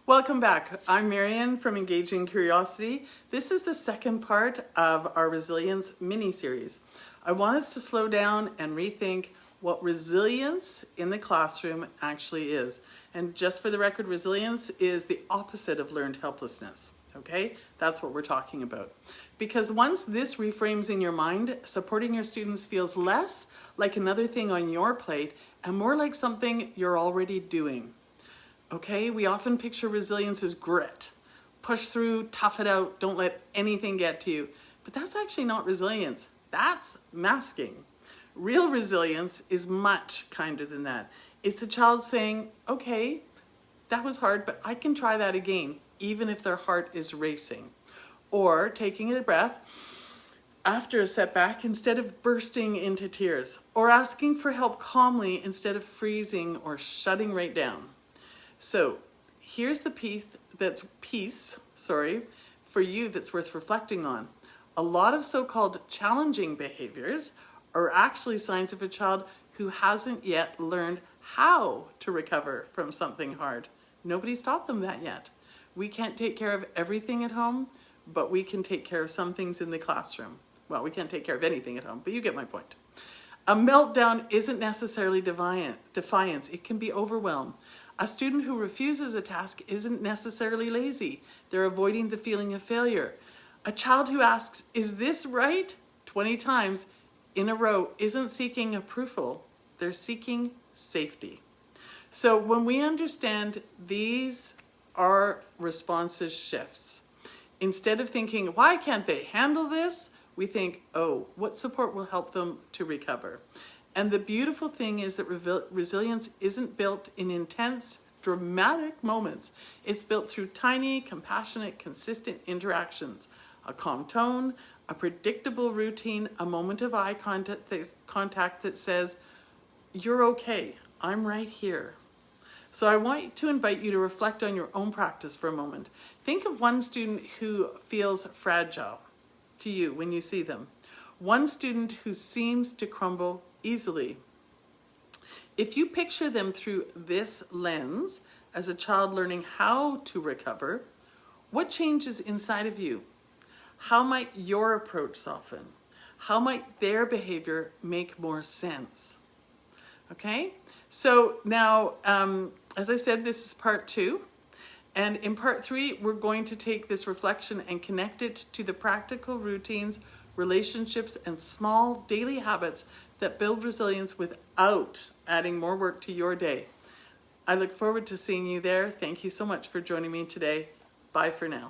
Welcome back. I'm Marian from Engaging Curiosity. This is the second part of our resilience mini-series. I want us to slow down and rethink what resilience in the classroom actually is. And just for the record, resilience is the opposite of learned helplessness. Okay, that's what we're talking about. Because once this reframes in your mind, supporting your students feels less like another thing on your plate and more like something you're already doing. Okay, we often picture resilience as grit. Push through, tough it out, don't let anything get to you. But that's actually not resilience. That's masking. Real resilience is much kinder than that. It's a child saying, okay, that was hard, but I can try that again, even if their heart is racing. Or taking a breath after a setback instead of bursting into tears. Or asking for help calmly instead of freezing or shutting right down. So here's the piece for you that's worth reflecting on. A lot of so-called challenging behaviors are actually signs of a child who hasn't yet learned how to recover from something hard. Nobody's taught them that yet. We can't take care of everything at home, but we can take care of some things in the classroom. Well, we can't take care of anything at home, but you get my point. A meltdown isn't necessarily defiance. It can be overwhelm. A student who refuses a task isn't necessarily lazy. They're avoiding the feeling of failure. A child who asks, "Is this right?" 20 times in a row isn't seeking approval. They're seeking safety. So when we understand these are responses shifts, instead of thinking, why can't they handle this? We think, oh, what support will help them to recover? And the beautiful thing is that resilience isn't built in intense, dramatic moments. It's built through tiny, compassionate, consistent interactions. A calm tone, a predictable routine, a moment of eye contact that says, you're okay, I'm right here. So I want to invite you to reflect on your own practice for a moment. Think of one student who feels fragile to you when you see them. One student who seems to crumble easily. If you picture them through this lens as a child learning how to recover, what changes inside of you? How might your approach soften? How might their behavior make more sense? Okay, so now, as I said, this is part 2. And in part 3, we're going to take this reflection and connect it to the practical routines, relationships, and small daily habits that build resilience without adding more work to your day. I look forward to seeing you there. Thank you so much for joining me today. Bye for now.